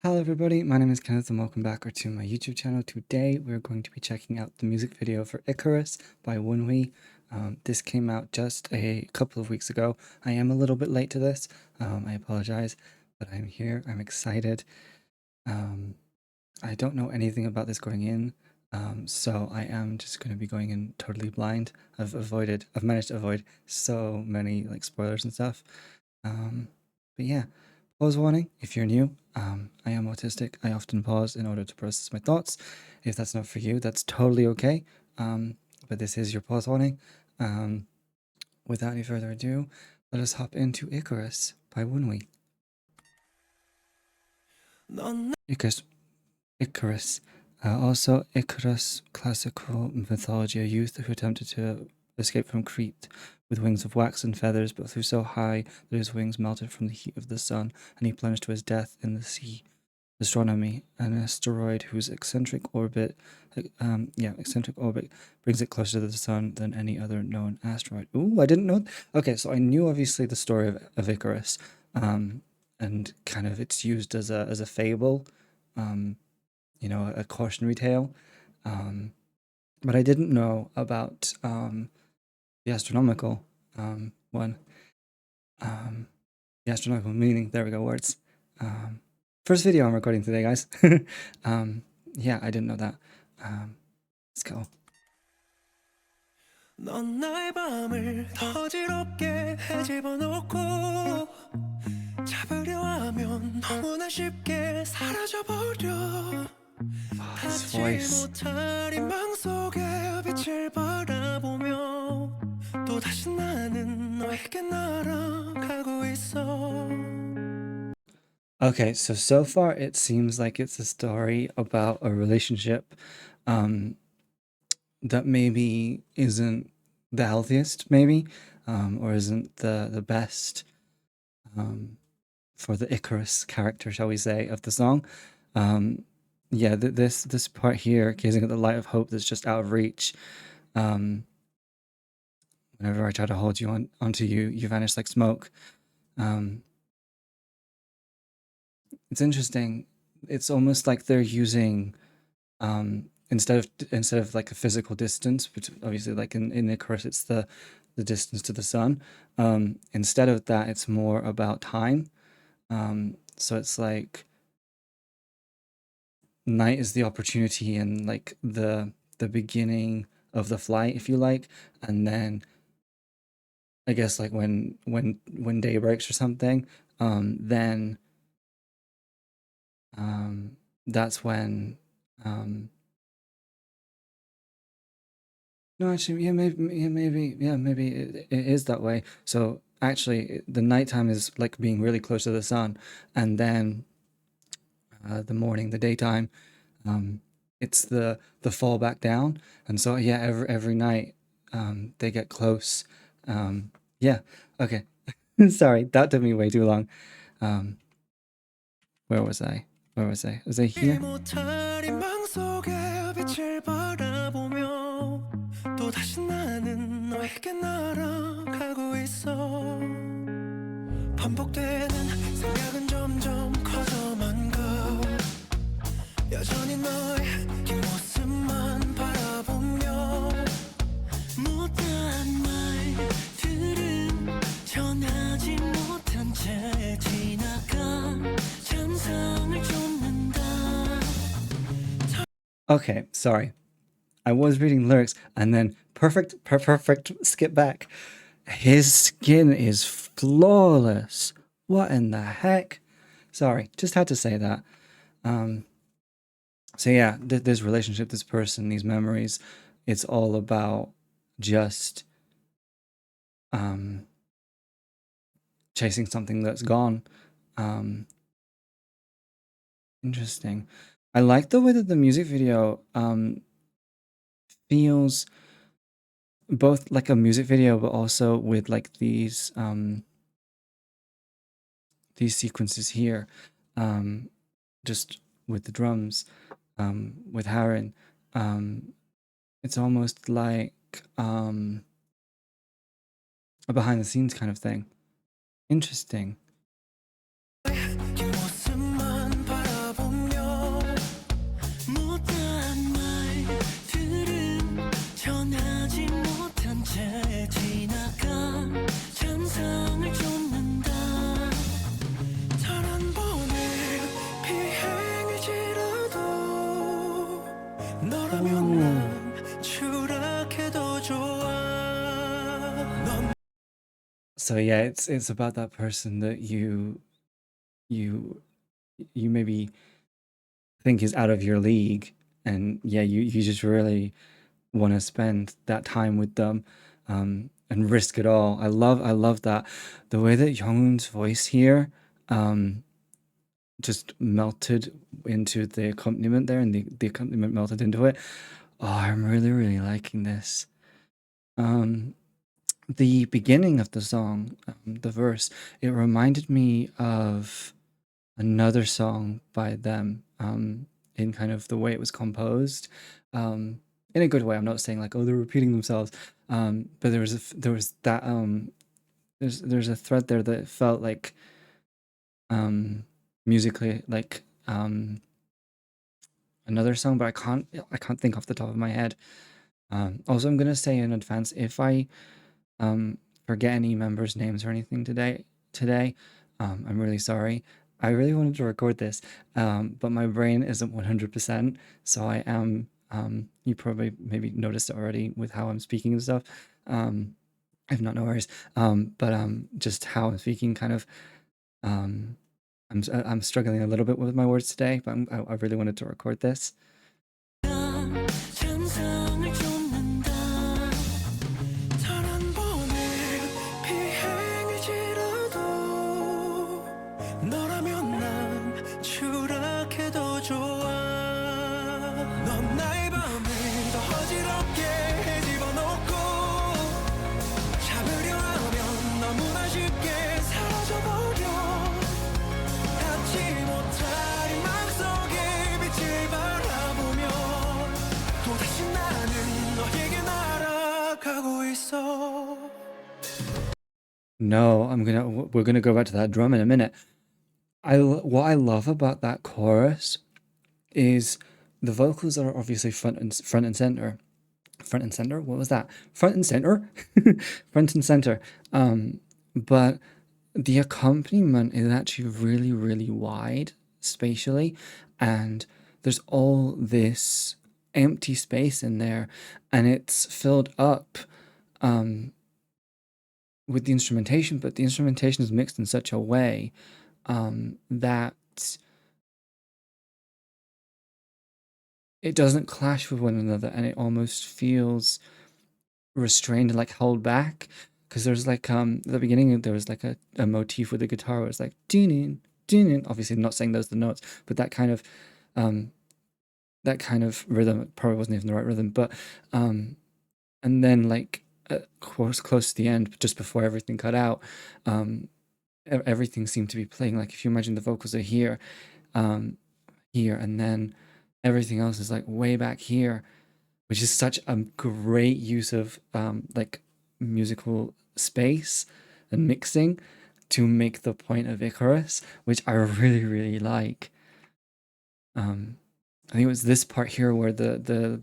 Hello everybody, my name is Kenneth and welcome back to my YouTube channel. Today we're going to be checking out the music video for Icarus by OneWe. This came out just a couple of weeks ago. I am a little bit late to this, I apologize, but I'm here, I'm excited. I don't know anything about this going in, so I am just going to be going in totally blind. I've managed to avoid so many like spoilers and stuff. But yeah, pause warning if you're new. I am autistic. I often pause in order to process my thoughts. If that's not for you, that's totally okay. But this is your pause warning. Without any further ado, let us hop into Icarus by OneWe. Icarus. Icarus. Also, Icarus, classical mythology, a youth who attempted to escape from Crete with wings of wax and feathers, but flew so high that his wings melted from the heat of the sun, and he plunged to his death in the sea. Astronomy, an asteroid whose eccentric orbit brings it closer to the sun than any other known asteroid. Ooh, I didn't know. Okay, so I knew obviously the story of Icarus, and kind of it's used as a fable, you know, a cautionary tale. But I didn't know about the astronomical one. The astronomical meaning. There we go. Words. First video I'm recording today, guys. Yeah, I didn't know that. Let's go. 넌 나의 밤을 어지럽게 헤집어놓고 잡으려 하면 너무나 쉽게 사라져버려. His voice. 못할 방 속에 빛을 바라보며 또다시 나는 너에게 날아가고 있어. Okay, so far it seems like it's a story about a relationship that maybe isn't the healthiest, maybe, or isn't the best for the Icarus character, shall we say, of the song. Yeah, this part here, gazing at the light of hope that's just out of reach. Whenever I try to hold you onto you, you vanish like smoke. It's interesting. It's almost like they're using instead of like a physical distance, which obviously like in Icarus it's the distance to the sun. Instead of that, it's more about time. So it's like night is the opportunity and like the beginning of the flight, if you like, and then I guess like when day breaks or something, then that's when no, actually, yeah, maybe it is that way. So actually, the nighttime is like being really close to the sun, and then the morning, the daytime, it's the fall back down. And so yeah, every night, they get close. Yeah, okay. Sorry, that took me way too long. Where was I? Was I here? 또다시 나는 너에게 날아가고 있어. 반복되는 생각은 점점 커져만 가. 여전히 너의 뒷모습만 바라보며 못한 말들은 전하지 못한 채 지나가 잔상을 쫓는다. Okay, sorry. I was reading lyrics and then perfect skip back. His skin is flawless. What in the heck? Sorry, just had to say that. So yeah, this relationship, this person, these memories, it's all about just chasing something that's gone. Interesting. I like the way that the music video feels both like a music video, but also with like these sequences here, just with the drums, with Harren. It's almost like a behind the scenes kind of thing. Interesting. So yeah, it's about that person that you you maybe think is out of your league, and yeah, you just really want to spend that time with them, and risk it all. I love that the way that Younghoon's voice here just melted into the accompaniment there, and the accompaniment melted into it. Oh, I'm really really liking this. Um, the beginning of the song, the verse, it reminded me of another song by them, in kind of the way it was composed, in a good way. I'm not saying like, oh, they're repeating themselves, but there was that there's a thread there that felt like musically like another song, but I can't think off the top of my head. Also, I'm gonna say in advance if I um, forget any members' names or anything today. I'm really sorry. I really wanted to record this, but my brain isn't 100%, so I am. You probably maybe noticed it already with how I'm speaking and stuff. If not, no worries. But just how I'm speaking, kind of. Um, I'm struggling a little bit with my words today, but I really wanted to record this. No, we're gonna go back to that drum in a minute. What I love about that chorus is the vocals are obviously front and center. Front and center? What was that? Front and center? Front and center. But the accompaniment is actually really, really wide spatially, and there's all this empty space in there, and it's filled up with the instrumentation, but the instrumentation is mixed in such a way that it doesn't clash with one another, and it almost feels restrained and like held back. Because there's like at the beginning there was like a motif with the guitar where it's like ding ding. Obviously, not saying those are the notes, but um rhythm probably wasn't even the right rhythm. But and then like close to the end, just before everything cut out, everything seemed to be playing. Like if you imagine the vocals are here, here, and then everything else is like way back here, which is such a great use of like musical space and mixing to make the point of Icarus, which I really really like. I think it was this part here where the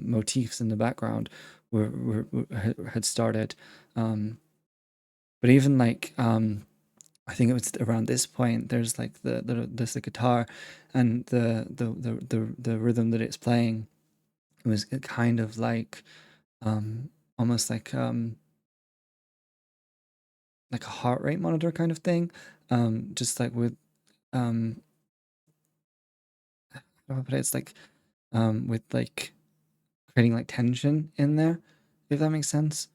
motifs in the background had started, but even like I think it was around this point. There's like there's the guitar, and the rhythm that it's playing. It was kind of like almost like a heart rate monitor kind of thing, just like with how do I put it? It's like with like creating like tension in there, if that makes sense.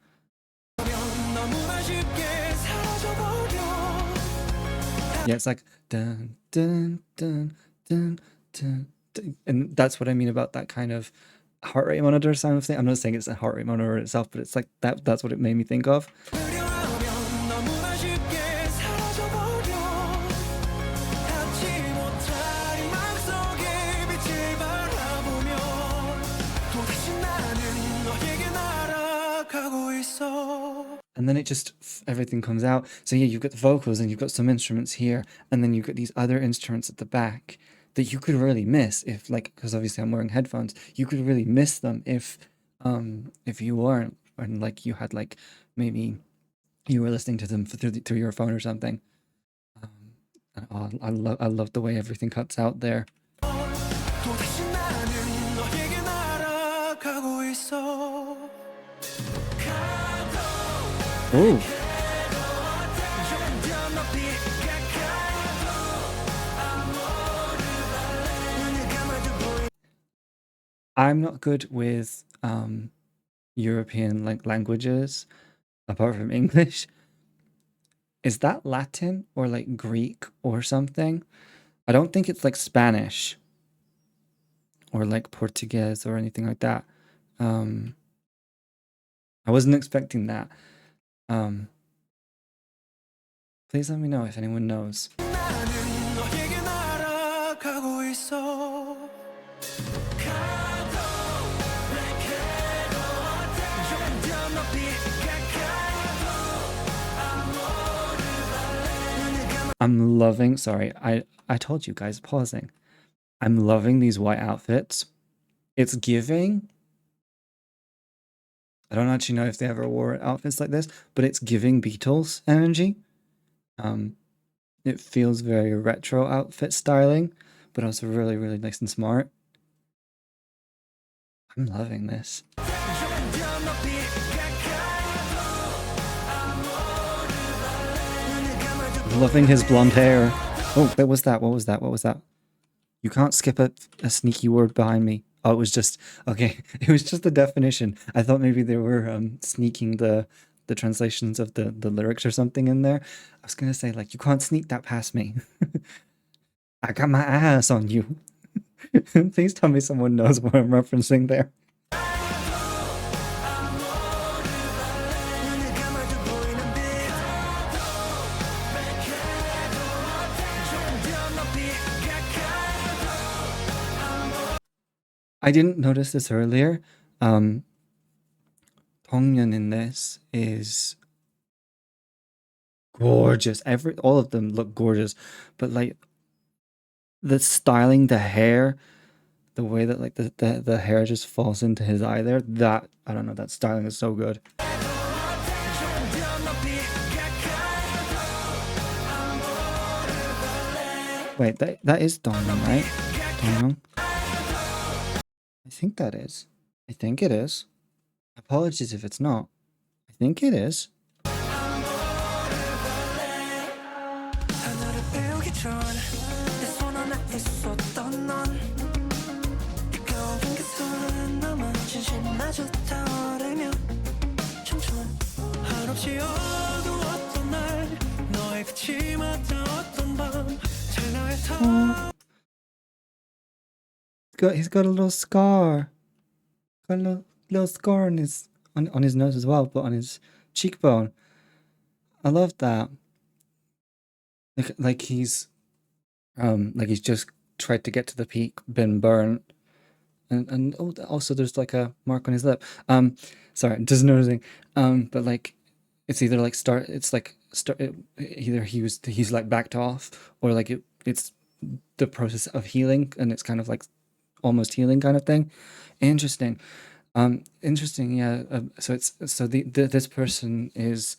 Yeah, it's like dun dun dun dun dun, dun. And that's what I mean about that kind of heart rate monitor sound thing. I'm not saying it's a heart rate monitor itself, but it's like that's what it made me think of. And then it just everything comes out. So yeah, you've got the vocals and you've got some instruments here, and then you've got these other instruments at the back that you could really miss if like, because obviously I'm wearing headphones. You could really miss them if you weren't, and like you had like maybe you were listening to them through your phone or something. And, oh, I love the way everything cuts out there. Oh, I'm not good with European like languages apart from English. Is that Latin or like Greek or something? I don't think it's like Spanish or like Portuguese or anything like that. Um, I wasn't expecting that. Um, please let me know if anyone knows. I'm loving, sorry, I told you guys pausing. I'm loving these white outfits. It's giving. I don't actually know if they ever wore outfits like this, but it's giving Beatles energy. Um, it feels very retro outfit styling, but also really, really nice and smart. I'm loving this. Loving his blonde hair. Oh, what was that? What was that? What was that? You can't skip a sneaky word behind me. Oh, it was just okay. It was just the definition. I thought maybe they were sneaking the translations of the lyrics or something in there. I was gonna say like you can't sneak that past me. I got my ass on you. Please tell me someone knows what I'm referencing there. I didn't notice this earlier. Tongyeon in this is gorgeous. All of them look gorgeous, but like the styling, the hair, the way that like the hair just falls into his eye there, that I don't know, that styling is so good. Wait, that is Dongyeon, right? Dongyeon? I think that is. I think it is. Apologies if it's not. I think it is. Oh, he's got a little scar. Got a little scar on his nose as well, but on his cheekbone. I love that. Like he's just tried to get to the peak, been burnt, and oh, also there's like a mark on his lip. Sorry, just noticing. But like it's either like either he's like backed off or like it's the process of healing and it's kind of like almost healing kind of thing. Interesting. Interesting. Yeah. So this person is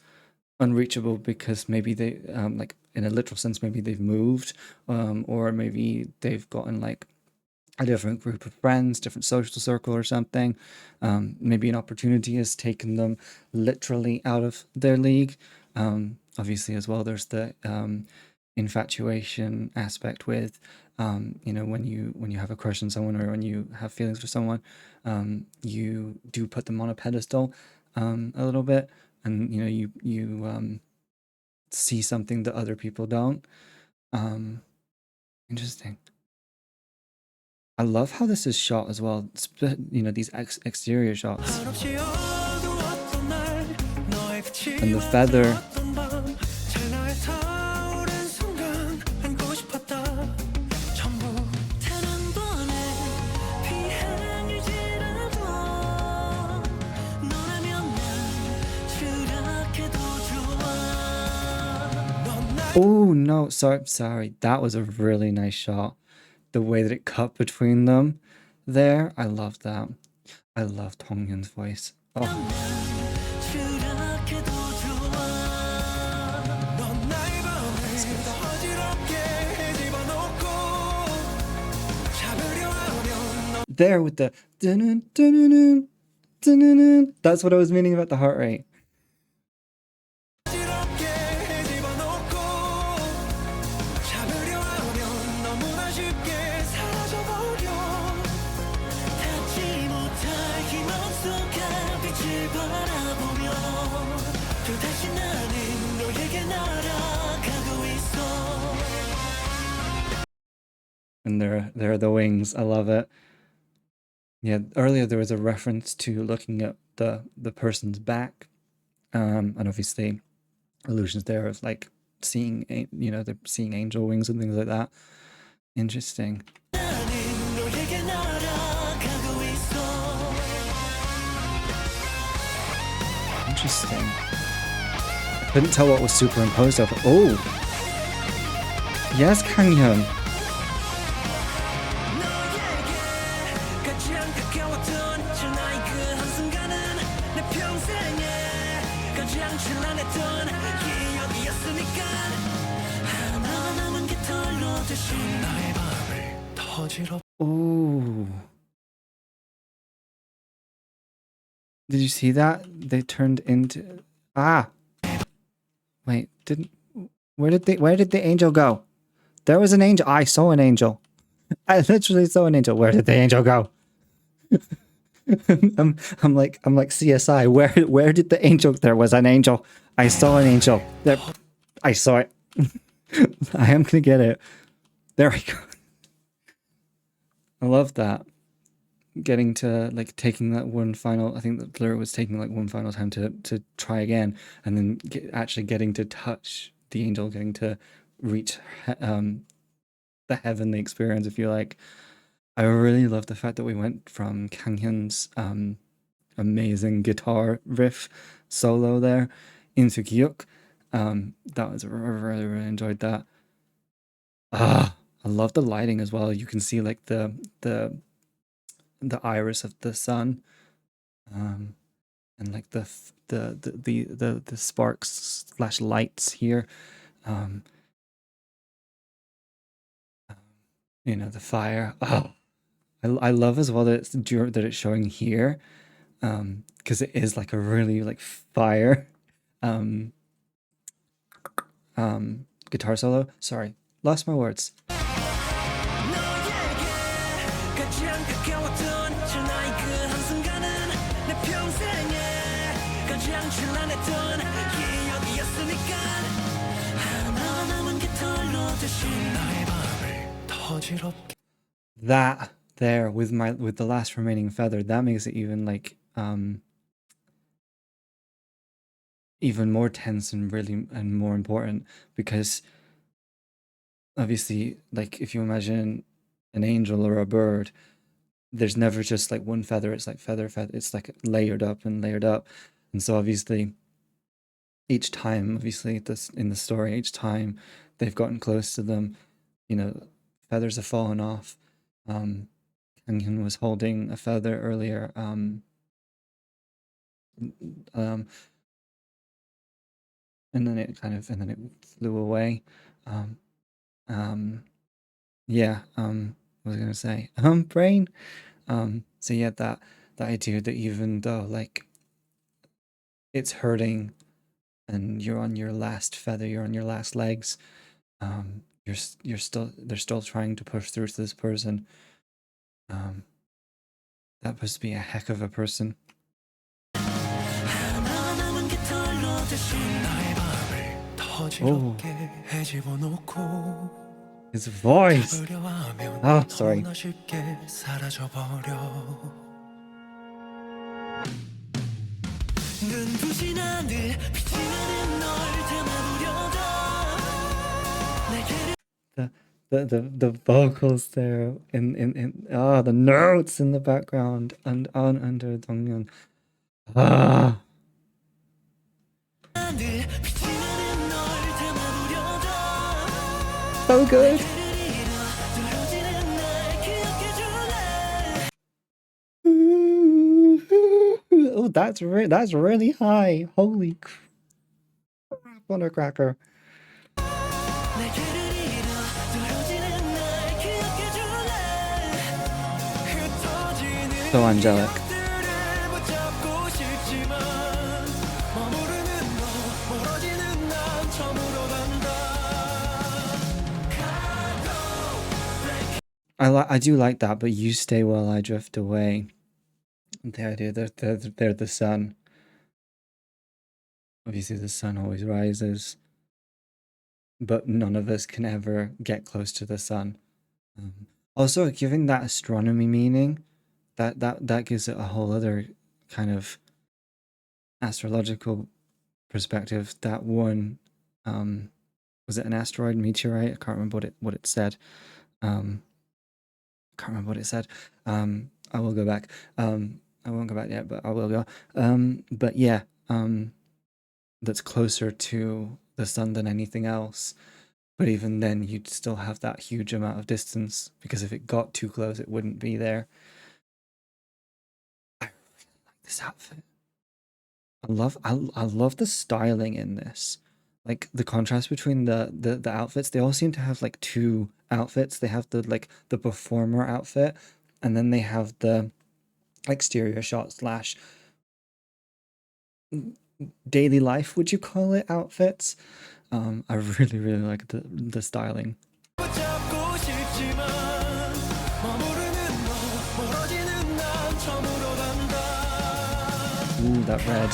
unreachable because maybe they like in a literal sense maybe they've moved or maybe they've gotten like a different group of friends, different social circle or something. Maybe an opportunity has taken them literally out of their league. Obviously, as well, there's the infatuation aspect with, when you have a crush on someone or when you have feelings for someone, you do put them on a pedestal a little bit, and you see something that other people don't. Um, Interesting. I love how this is shot as well. These exterior shots and the feather. Oh no, sorry. That was a really nice shot. The way that it cut between them there, I love that. I love Tonghyun's voice. Oh. There with the dun-dun, dun-dun, dun-dun, dun-dun. That's what I was meaning about the heart rate. And there are the wings. I love it. Yeah, earlier there was a reference to looking at the person's back, and obviously illusions there of like seeing, you know, they're seeing angel wings and things like that. Interesting. Interesting. I couldn't tell what was superimposed over. Oh, yes, Kanghyun. Oh, did you see that? They turned into wait, didn't where did the angel go? There was an angel. I saw an angel. I literally saw an angel. Where did the angel go? I'm like CSI. Where did the angel? There was an angel. I saw an angel. There, I saw it. I am gonna get it. There we go. I love that. Getting to like taking that one final. I think that Blur was taking like one final time to try again, and then actually getting to touch the angel, getting to reach the heavenly experience, if you like. I really love the fact that we went from Kanghyun's amazing guitar riff solo there into Gyuk. That was really enjoyed that. I love the lighting as well. You can see like the iris of the sun, and like the sparks slash lights here. Um, you know, the fire. Oh, I love as well that it's showing here, because it is like a really like fire um guitar solo. Sorry, lost my words. That there with the last remaining feather, that makes it even like even more tense and really and more important, because obviously like if you imagine an angel or a bird, there's never just like one feather. It's like feather, it's like layered up and layered up. And so obviously each time, obviously this in the story, each time they've gotten close to them, you know, feathers have fallen off. Kanghyun was holding a feather earlier, um, and then it flew away. Um, yeah, what was I gonna say? Brain. So yeah, that idea that even though like it's hurting and you're on your last feather, you're on your last legs, you're still they're still trying to push through to this person. That must be a heck of a person. Oh, his voice. Oh, sorry. The vocals there in the notes in the background and on under Donghyun. So good. Oh, that's really high. Holy crap, Thundercracker. So angelic. I do like that, but you stay while I drift away. The idea that they're the sun. Obviously, the sun always rises, but none of us can ever get close to the sun. Also, giving that astronomy meaning, that gives it a whole other kind of astrological perspective. That one, um, was it an asteroid, meteorite? I can't remember what it said. Um, can't remember what it said. I will go back. I won't go back yet, but I will go. But yeah, that's closer to the sun than anything else. But even then, you'd still have that huge amount of distance because if it got too close, it wouldn't be there. I really like this outfit. I love the styling in this. Like the contrast between the outfits. They all seem to have like two outfits. They have the performer outfit, and then they have the exterior shot slash daily life, would you call it, outfits? I really, really like the styling. Ooh, that red.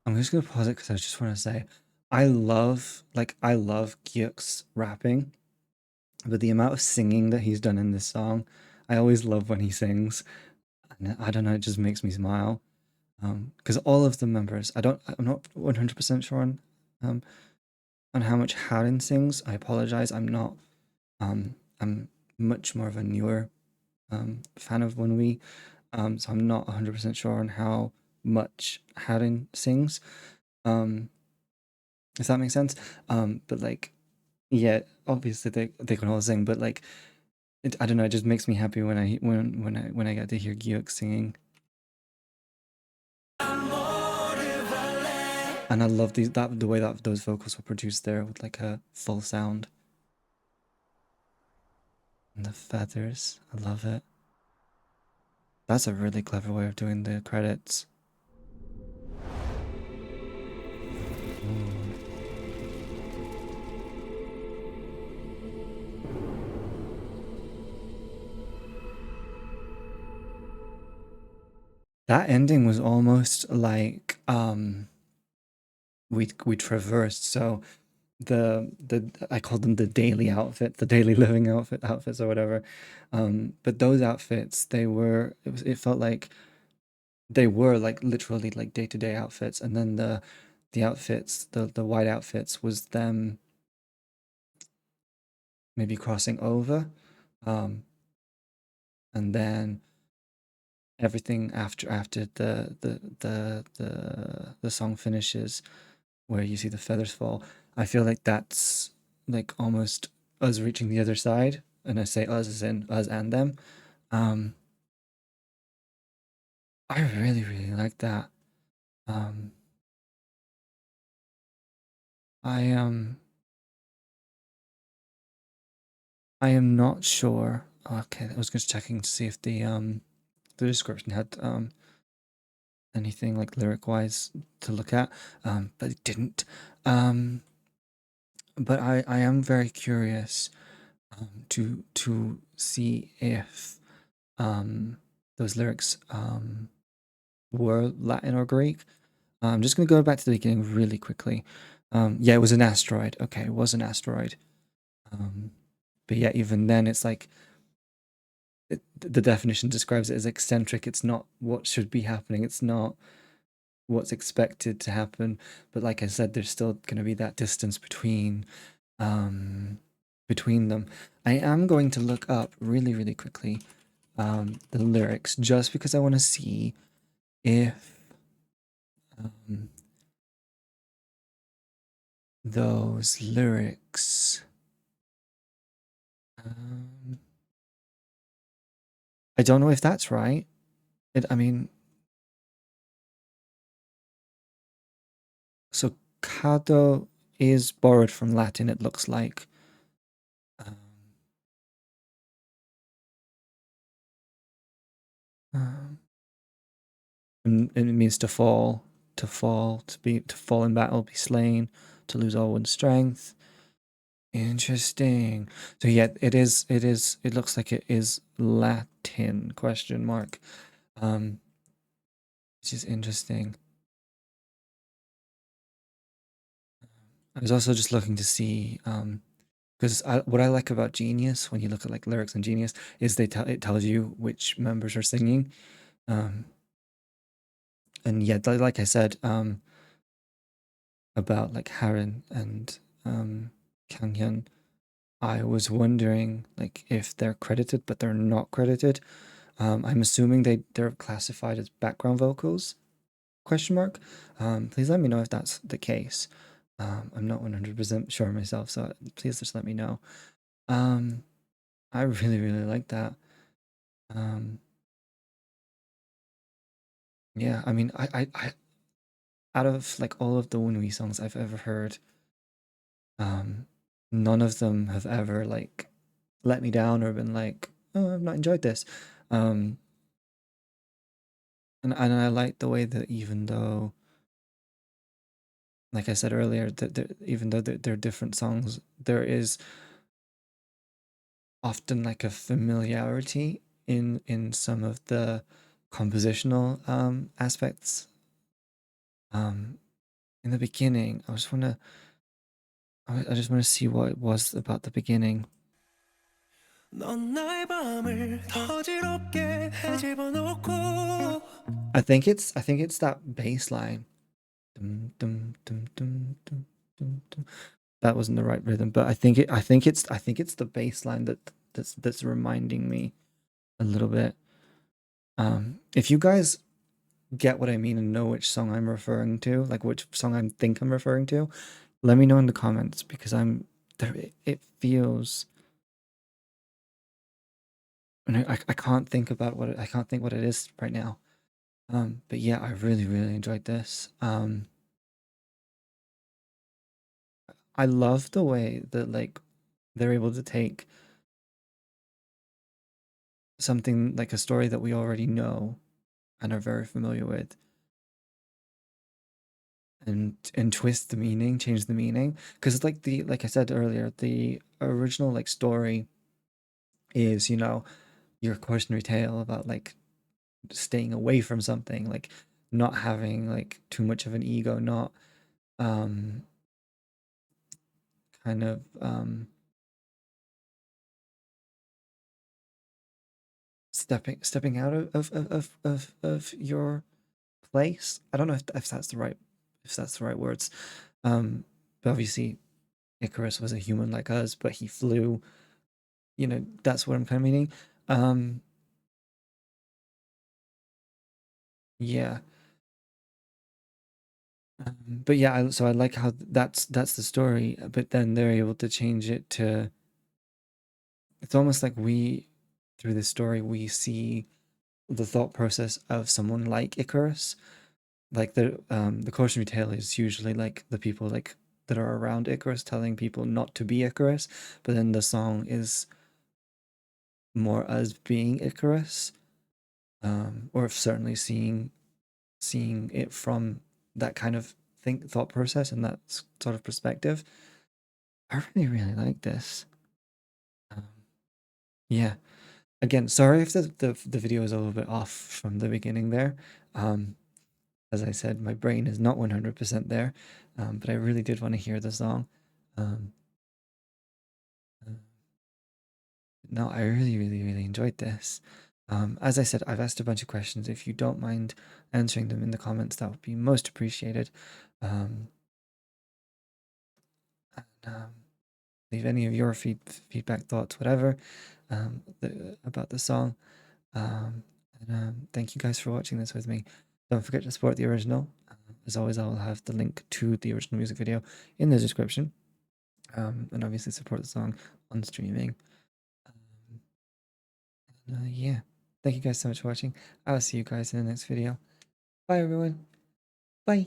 I'm just gonna pause it because I just want to say, I love Gyuk's rapping, but the amount of singing that he's done in this song, I always love when he sings, and I don't know, it just makes me smile. Because all of the members, I'm not 100% sure um, on how much Harin sings. I apologize. I'm much more of a newer fan of OneWe, so I'm not 100% sure on how much Harin sings. Um, if that makes sense. But like, yeah, obviously they can all sing, but like, I don't know. It just makes me happy when I get to hear Gyuk singing, and I love the way that those vocals were produced there with like a full sound and the feathers. I love it. That's a really clever way of doing the credits. Ooh. That ending was almost like we traversed. So the I called them the daily outfit, the daily living outfits or whatever. But those outfits, it felt like they were like literally like day-to-day outfits, and then the outfits, the white outfits was them maybe crossing over. Um, and then everything after the song finishes where you see the feathers fall, I feel like that's like almost us reaching the other side, and I say us as in us and them. Um, I really, really like that. Um, I I am not sure. Okay, I was just checking to see if the description had anything like lyric wise to look at, but it didn't. Um, but I am very curious to see if um those lyrics were Latin or Greek. I'm just gonna go back to the beginning really quickly. Yeah, it was an asteroid. Okay, it was an asteroid. Um, but yeah, even then, it's like the definition describes it as eccentric. It's not what should be happening. It's not what's expected to happen. But like I said, there's still going to be that distance um, between them. I am going to look up really, really quickly the lyrics just because I want to see if um, those lyrics. Um, I don't know if that's right. I mean, so Cado is borrowed from Latin, it looks like. Um, um, and it means to fall. to fall, to fall in battle, be slain, to lose all one's strength. Interesting. So yeah, it looks like it is Latin question mark. Which is interesting. I was also just looking to see because what I like about Genius when you look at like lyrics in Genius is it tells you which members are singing. Um and yeah, like I said, about like Harin and Kanghyun, I was wondering like if they're credited, but they're not credited. I'm assuming they're classified as background vocals? Question mark. Please let me know if that's the case. I'm not 100% sure myself, so please just let me know. I really like that. Um, yeah, I mean, I out of like all of the OneWe songs I've ever heard, um, none of them have ever like let me down or been like, oh, I've not enjoyed this. Um, and I like the way that even though, like I said earlier, that even though they're different songs, there is often like a familiarity in some of the compositional aspects. Um, in the beginning, I just want to see what it was about the beginning. I think it's that bass line. Dum, dum, dum, dum, dum, dum, dum. That wasn't the right rhythm, but I think it's the bass line that's reminding me a little bit. If you guys get what I mean and know which song I'm referring to, like which song I think I'm referring to, let me know in the comments because I'm there. It feels, and I can't think about I can't think what it is right now. But yeah, I really enjoyed this. I love the way that like they're able to take something like a story that we already know and are very familiar with and twist the meaning, change the meaning. Because like like I said earlier, the original like story is, you know, your cautionary tale about like staying away from something, like not having like too much of an ego, not um kind of stepping out of your place. I don't know if that's the right words. But obviously Icarus was a human like us, but he flew. You know, that's what I'm kind of meaning. Um, yeah. But yeah, so I like how that's the story, but then they're able to change it to. It's almost like we, through this story, we see the thought process of someone like Icarus. Like the cautionary tale is usually like the people like that are around Icarus telling people not to be Icarus, but then the song is more us being Icarus, or certainly seeing it from that kind of thought process and that sort of perspective. I really like this. Um, yeah. Again, sorry if the video is a little bit off from the beginning there. Um, as I said, my brain is not 100% there, but I really did want to hear the song. Um, uh, no, I really enjoyed this. As I said, I've asked a bunch of questions. If you don't mind answering them in the comments, that would be most appreciated. Um, and, leave any of your feedback, thoughts, whatever, about the song. Thank you guys for watching this with me. Don't forget to support the original. As always, I will have the link to the original music video in the description. And obviously support the song on streaming. Yeah, thank you guys so much for watching. I'll see you guys in the next video. Bye, everyone. Bye.